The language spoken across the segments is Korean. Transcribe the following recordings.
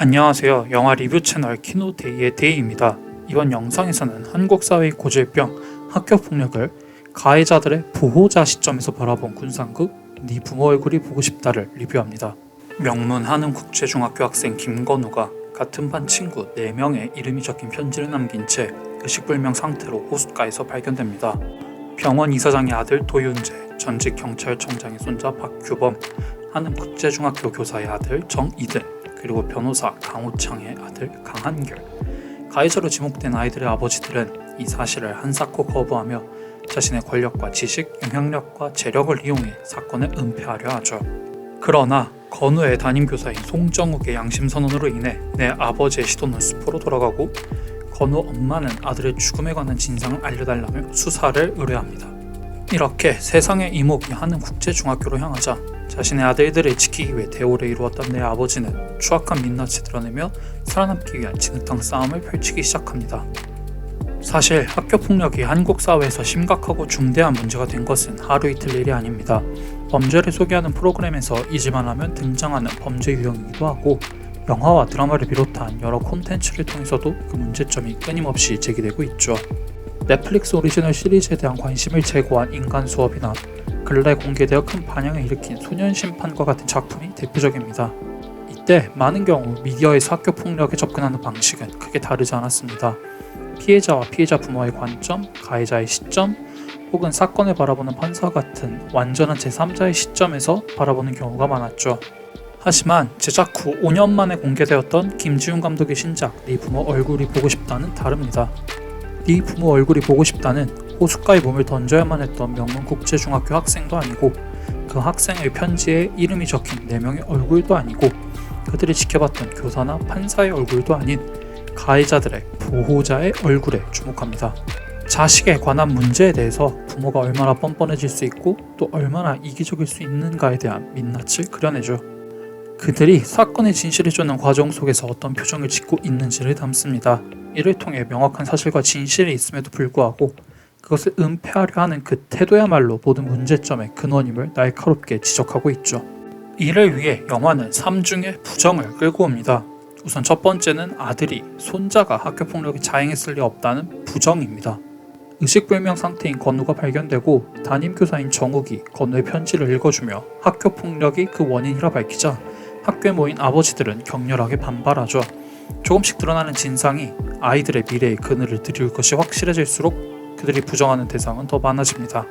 안녕하세요. 영화 리뷰 채널 키노데이의 데이입니다. 이번 영상에서는 한국 사회의 고질병 학교폭력을 가해자들의 보호자 시점에서 바라본 군상극 네 부모 얼굴이 보고 싶다를 리뷰합니다. 명문 한흥국제중학교 학생 김건우가 같은 반 친구 4명의 이름이 적힌 편지를 남긴 채 의식불명 상태로 호숫가에서 발견됩니다. 병원 이사장의 아들 도윤재, 전직 경찰청장의 손자 박규범, 한흥국제중학교 교사의 아들 정이든, 그리고 변호사 강호창의 아들 강한결. 가해자로 지목된 아이들의 아버지들은 이 사실을 한사코 거부하며 자신의 권력과 지식, 영향력과 재력을 이용해 사건을 은폐하려 하죠. 그러나 건우의 담임교사인 송정욱의 양심선언으로 인해 내 아버지의 시도는 수포로 돌아가고 건우 엄마는 아들의 죽음에 관한 진상을 알려달라며 수사를 의뢰합니다. 이렇게 세상의 이목이 하는 국제중학교로 향하자 자신의 아들들을 지키기 위해 대오를 이루었던 내 아버지는 추악한 민낯을 드러내며 살아남기 위한 진흙탕 싸움을 펼치기 시작합니다. 사실 학교폭력이 한국 사회에서 심각하고 중대한 문제가 된 것은 하루 이틀 일이 아닙니다. 범죄를 소개하는 프로그램에서 잊을만 하면 등장하는 범죄 유형이기도 하고 영화와 드라마를 비롯한 여러 콘텐츠를 통해서도 그 문제점이 끊임없이 제기되고 있죠. 넷플릭스 오리지널 시리즈에 대한 관심을 제고한 인간 수업이나 근래 공개되어 큰 반향을 일으킨 소년심판과 같은 작품이 대표적입니다. 이때 많은 경우 미디어에서 학교폭력에 접근하는 방식은 크게 다르지 않았습니다. 피해자와 피해자 부모의 관점, 가해자의 시점, 혹은 사건을 바라보는 판사 같은 완전한 제3자의 시점에서 바라보는 경우가 많았죠. 하지만 제작 후 5년 만에 공개되었던 김지훈 감독의 신작 네 부모 얼굴이 보고 싶다는 다릅니다. 네 부모 얼굴이 보고 싶다는 호숫가에 몸을 던져야만 했던 명문 국제중학교 학생도 아니고 그 학생의 편지에 이름이 적힌 4명의 얼굴도 아니고 그들이 지켜봤던 교사나 판사의 얼굴도 아닌 가해자들의 보호자의 얼굴에 주목합니다. 자식에 관한 문제에 대해서 부모가 얼마나 뻔뻔해질 수 있고 또 얼마나 이기적일 수 있는가에 대한 민낯을 그려내죠. 그들이 사건의 진실을 쫓는 과정 속에서 어떤 표정을 짓고 있는지를 담습니다. 이를 통해 명확한 사실과 진실이 있음에도 불구하고 그것을 은폐하려 하는 그 태도야말로 모든 문제점의 근원임을 날카롭게 지적하고 있죠. 이를 위해 영화는 3중의 부정을 끌고 옵니다. 우선 첫 번째는 아들이 손자가 학교폭력에 자행했을 리 없다는 부정입니다. 의식불명 상태인 건우가 발견되고 담임교사인 정욱이 건우의 편지를 읽어주며 학교폭력이 그 원인이라 밝히자 학교에 모인 아버지들은 격렬하게 반발하죠. 조금씩 드러나는 진상이 아이들의 미래의 그늘을 드리울 것이 확실해질수록 그들이 부정하는 대상은 더 많아집니다.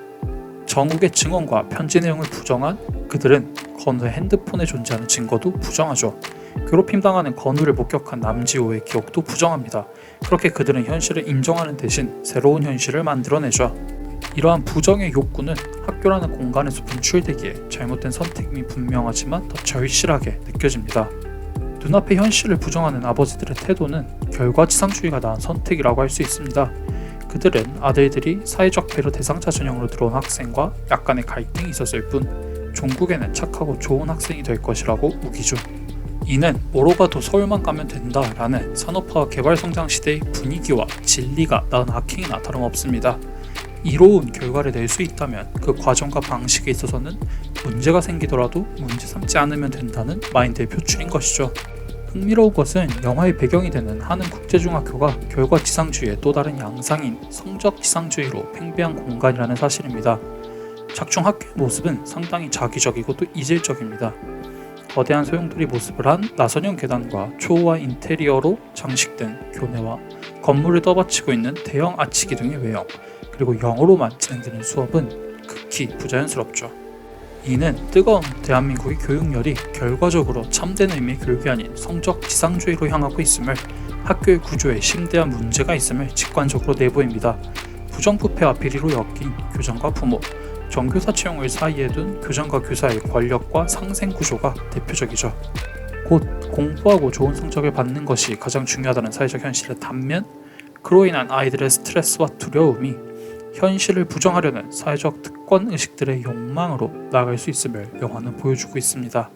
정욱의 증언과 편지 내용을 부정한 그들은 건우의 핸드폰에 존재하는 증거도 부정하죠. 괴롭힘 당하는 건우를 목격한 남지호의 기억도 부정합니다. 그렇게 그들은 현실을 인정하는 대신 새로운 현실을 만들어내죠. 이러한 부정의 욕구는 학교라는 공간에서 분출되기에 잘못된 선택임이 분명하지만 더 절실하게 느껴집니다. 눈앞의 현실을 부정하는 아버지들의 태도는 결과지상주의가 낳은 선택이라고 할 수 있습니다. 그들은 아들들이 사회적 배려 대상자 전형으로 들어온 학생과 약간의 갈등이 있었을 뿐 종국에는 착하고 좋은 학생이 될 것이라고 우기죠. 이는 뭐로 가도 서울만 가면 된다라는 산업화와 개발성장 시대의 분위기와 진리가 낳은 악행이나 다름없습니다. 이로운 결과를 낼 수 있다면 그 과정과 방식에 있어서는 문제가 생기더라도 문제 삼지 않으면 된다는 마인드의 표출인 것이죠. 흥미로운 것은 영화의 배경이 되는 한흥국제중학교가 결과지상주의의 또 다른 양상인 성적지상주의로 팽배한 공간이라는 사실입니다. 작중 학교의 모습은 상당히 자기적이고 또 이질적입니다. 거대한 소용돌이 모습을 한 나선형 계단과 초호화 인테리어로 장식된 교내와 건물을 떠받치고 있는 대형 아치 기둥의 외형, 그리고 영어로만 진행되는 수업은 극히 부자연스럽죠. 이는 뜨거운 대한민국의 교육열이 결과적으로 참된 의미의 교육이 아닌 성적 지상주의로 향하고 있음을, 학교의 구조에 심대한 문제가 있음을 직관적으로 내보입니다. 부정부패와 비리로 엮인 교장과 부모, 정교사 채용을 사이에 둔 교장과 교사의 권력과 상생 구조가 대표적이죠. 곧 공부하고 좋은 성적을 받는 것이 가장 중요하다는 사회적 현실의 단면, 그로 인한 아이들의 스트레스와 두려움이 현실을 부정하려는 사회적 특권 의식들의 욕망으로 나아갈 수 있음을 영화는 보여주고 있습니다.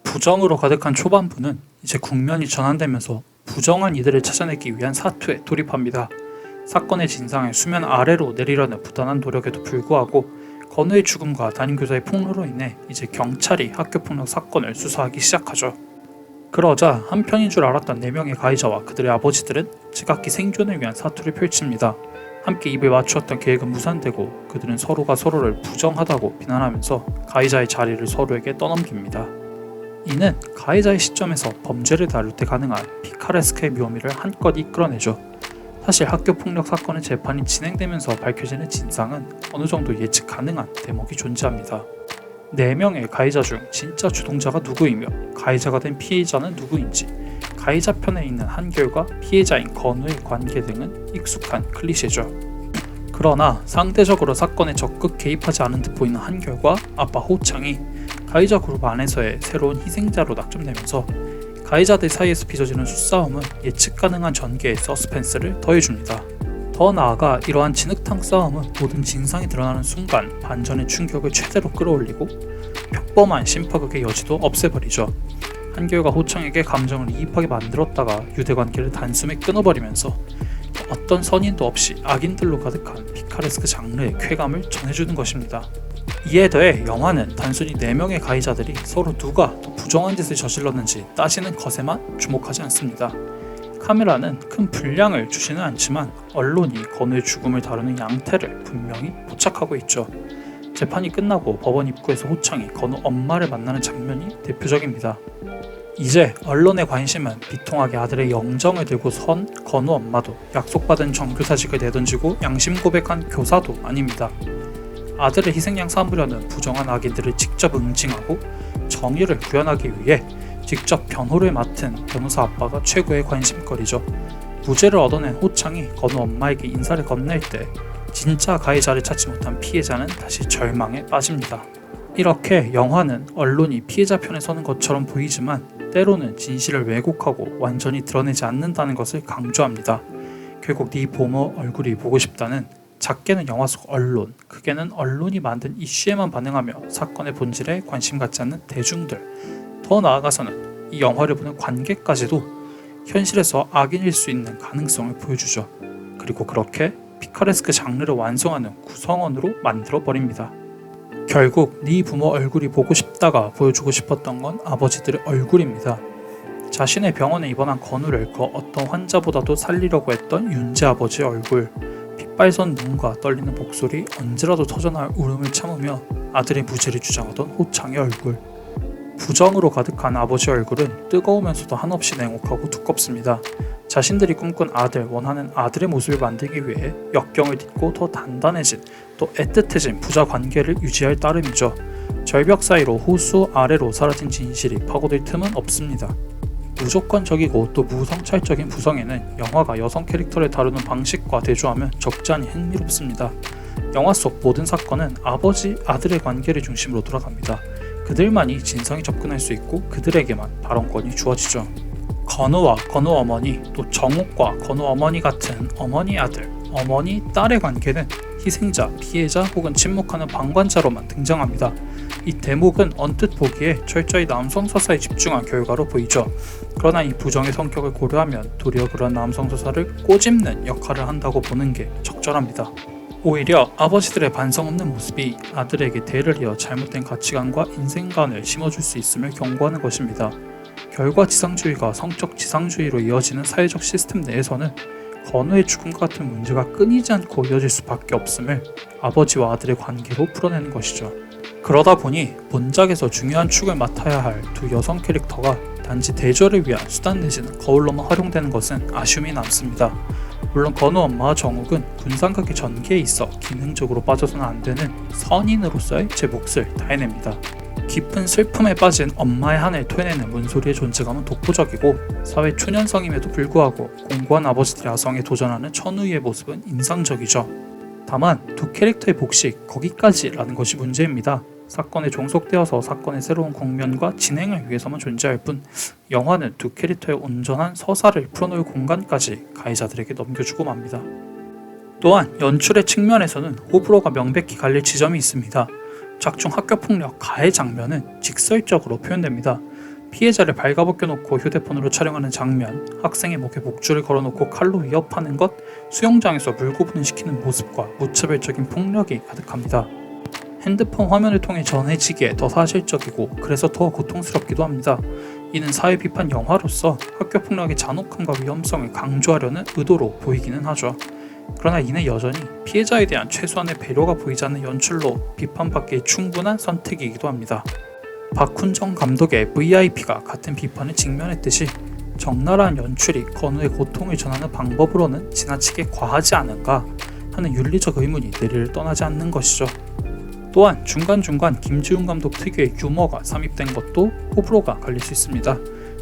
부정으로 가득한 초반부는 이제 국면이 전환되면서 부정한 이들을 찾아내기 위한 사투에 돌입합니다. 사건의 진상을 수면 아래로 내리려는 부단한 노력에도 불구하고 건우의 죽음과 담임교사의 폭로로 인해 이제 경찰이 학교폭력 사건을 수사하기 시작하죠. 그러자 한편인 줄 알았던 4명의 가해자와 그들의 아버지들은 제각기 생존을 위한 사투를 펼칩니다. 함께 입을 맞추었던 계획은 무산되고 그들은 서로가 서로를 부정하다고 비난하면서 가해자의 자리를 서로에게 떠넘깁니다. 이는 가해자의 시점에서 범죄를 다룰 때 가능한 피카레스크의 묘미를 한껏 이끌어내죠. 사실 학교폭력 사건의 재판이 진행되면서 밝혀지는 진상은 어느 정도 예측 가능한 대목이 존재합니다. 4명의 가해자 중 진짜 주동자가 누구이며 가해자가 된 피해자는 누구인지, 가해자 편에 있는 한결과 피해자인 건우의 관계 등은 익숙한 클리셰죠. 그러나 상대적으로 사건에 적극 개입하지 않은 듯 보이는 한결과 아빠 호창이 가해자 그룹 안에서의 새로운 희생자로 낙점되면서 가해자들 사이에서 빚어지는 수싸움은 예측 가능한 전개의 서스펜스를 더해줍니다. 더 나아가 이러한 진흙탕 싸움은 모든 진상이 드러나는 순간 반전의 충격을 최대로 끌어올리고 평범한 심파극의 여지도 없애버리죠. 한결과 호창에게 감정을 이입하게 만들었다가 유대관계를 단숨에 끊어버리면서 어떤 선인도 없이 악인들로 가득한 피카레스크 장르의 쾌감을 전해주는 것입니다. 이에 더해 영화는 단순히 4명의 가해자들이 서로 누가 더 부정한 짓을 저질렀는지 따지는 것에만 주목하지 않습니다. 카메라는 큰 분량을 주지는 않지만 언론이 건우의 죽음을 다루는 양태를 분명히 포착하고 있죠. 재판이 끝나고 법원 입구에서 호창이 건우 엄마를 만나는 장면이 대표적입니다. 이제 언론의 관심은 비통하게 아들의 영정을 들고 선 건우 엄마도 약속받은 정교사직을 내던지고 양심 고백한 교사도 아닙니다. 아들의 희생양 삼으려는 부정한 악인들을 직접 응징하고 정의를 구현하기 위해 직접 변호를 맡은 변호사 아빠가 최고의 관심거리죠. 무죄를 얻어낸 호창이 건우 엄마에게 인사를 건넬 때 진짜 가해자를 찾지 못한 피해자는 다시 절망에 빠집니다. 이렇게 영화는 언론이 피해자 편에 서는 것처럼 보이지만 때로는 진실을 왜곡하고 완전히 드러내지 않는다는 것을 강조합니다. 결국 네 보모 얼굴이 보고 싶다는 작게는 영화 속 언론, 크게는 언론이 만든 이슈에만 반응하며 사건의 본질에 관심 갖지 않는 대중들, 더 나아가서는 이 영화를 보는 관객까지도 현실에서 악인일 수 있는 가능성을 보여주죠. 그리고 그렇게 피카레스크 장르를 완성하는 구성원으로 만들어버립니다. 결국 네 부모 얼굴이 보고 싶다가 보여주고 싶었던 건 아버지들의 얼굴입니다. 자신의 병원에 입원한 건우를 그 어떤 환자보다도 살리려고 했던 윤재 아버지의 얼굴, 핏발선 눈과 떨리는 목소리, 언제라도 터져나올 울음을 참으며 아들의 무죄를 주장하던 호창의 얼굴. 부정으로 가득한 아버지 얼굴은 뜨거우면서도 한없이 냉혹하고 두껍습니다. 자신들이 꿈꾼 아들, 원하는 아들의 모습을 만들기 위해 역경을 딛고 더 단단해진, 또 애틋해진 부자 관계를 유지할 따름이죠. 절벽 사이로 호수 아래로 사라진 진실이 파고들 틈은 없습니다. 무조건적이고 또 무성찰적인 구성에는 영화가 여성 캐릭터를 다루는 방식과 대조하면 적잖이 흥미롭습니다. 영화 속 모든 사건은 아버지, 아들의 관계를 중심으로 돌아갑니다. 그들만이 진상에 접근할 수 있고 그들에게만 발언권이 주어지죠. 건우와 건우 어머니, 또 정옥과 건우 어머니 같은 어머니 아들, 어머니 딸의 관계는 희생자, 피해자 혹은 침묵하는 방관자로만 등장합니다. 이 대목은 언뜻 보기에 철저히 남성 서사에 집중한 결과로 보이죠. 그러나 이 부정의 성격을 고려하면 도리어 그런 남성 서사를 꼬집는 역할을 한다고 보는 게 적절합니다. 오히려 아버지들의 반성 없는 모습이 아들에게 대를 이어 잘못된 가치관과 인생관을 심어줄 수 있음을 경고하는 것입니다. 결과지상주의가 성적지상주의로 이어지는 사회적 시스템 내에서는 건우의 죽음과 같은 문제가 끊이지 않고 이어질 수밖에 없음을 아버지와 아들의 관계로 풀어내는 것이죠. 그러다 보니 본작에서 중요한 축을 맡아야 할 두 여성 캐릭터가 단지 대조를 위한 수단 내지는 거울로만 활용되는 것은 아쉬움이 남습니다. 물론 건우 엄마와 정욱은 군상극의 전개에 있어 기능적으로 빠져서는 안 되는 선인으로서의 제 몫을 다해냅니다. 깊은 슬픔에 빠진 엄마의 한을 토해내는 문소리의 존재감은 독보적이고 사회 초년성임에도 불구하고 공고한 아버지들의 아성에 도전하는 천우희의 모습은 인상적이죠. 다만 두 캐릭터의 복식 거기까지라는 것이 문제입니다. 사건에 종속되어서 사건의 새로운 국면과 진행을 위해서만 존재할 뿐 영화는 두 캐릭터의 온전한 서사를 풀어놓을 공간까지 가해자들에게 넘겨주고 맙니다. 또한 연출의 측면에서는 호불호가 명백히 갈릴 지점이 있습니다. 작중 학교폭력 가해 장면은 직설적으로 표현됩니다. 피해자를 발가벗겨놓고 휴대폰으로 촬영하는 장면, 학생의 목에 목줄을 걸어놓고 칼로 위협하는 것, 수영장에서 물고분시키는 모습과 무차별적인 폭력이 가득합니다. 핸드폰 화면을 통해 전해지기에 더 사실적이고 그래서 더 고통스럽기도 합니다. 이는 사회 비판 영화로서 학교 폭력의 잔혹함과 위험성을 강조하려는 의도로 보이기는 하죠. 그러나 이는 여전히 피해자에 대한 최소한의 배려가 보이지 않는 연출로 비판받기에 충분한 선택이기도 합니다. 박훈정 감독의 VIP가 같은 비판을 직면했듯이 적나라한 연출이 건우의 고통을 전하는 방법으로는 지나치게 과하지 않은가 하는 윤리적 의문이 뇌리를 떠나지 않는 것이죠. 또한 중간중간 김지훈 감독 특유의 유머가 삽입된 것도 호불호가 갈릴 수 있습니다.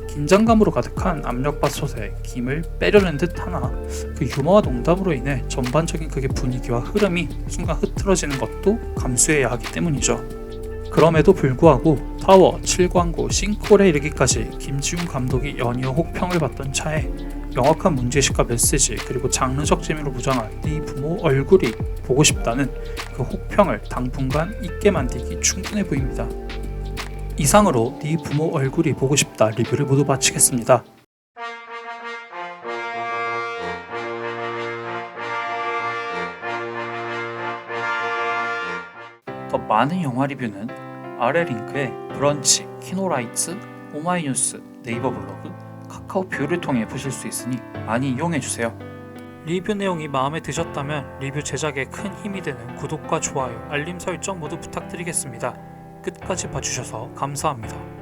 긴장감으로 가득한 압력밥솥에 김을 빼려는 듯 하나 그 유머와 농담으로 인해 전반적인 극의 분위기와 흐름이 순간 흐트러지는 것도 감수해야 하기 때문이죠. 그럼에도 불구하고 타워, 7광고, 싱크홀에 이르기까지 김지훈 감독이 연이어 혹평을 받던 차에 명확한 문제의식과 메시지 그리고 장르적 재미로 무장한 네 부모 얼굴이 보고 싶다는 그 혹평을 당분간 잊게 만들기 충분해 보입니다. 이상으로 네 부모 얼굴이 보고 싶다 리뷰를 모두 마치겠습니다. 더 많은 영화 리뷰는 아래 링크에 브런치, 키노라이츠, 오마이뉴스, 네이버 블로그, 카카오 뷰를 통해 보실 수 있으니 많이 이용해주세요. 리뷰 내용이 마음에 드셨다면 리뷰 제작에 큰 힘이 되는 구독과 좋아요, 알림 설정 모두 부탁드리겠습니다. 끝까지 봐주셔서 감사합니다.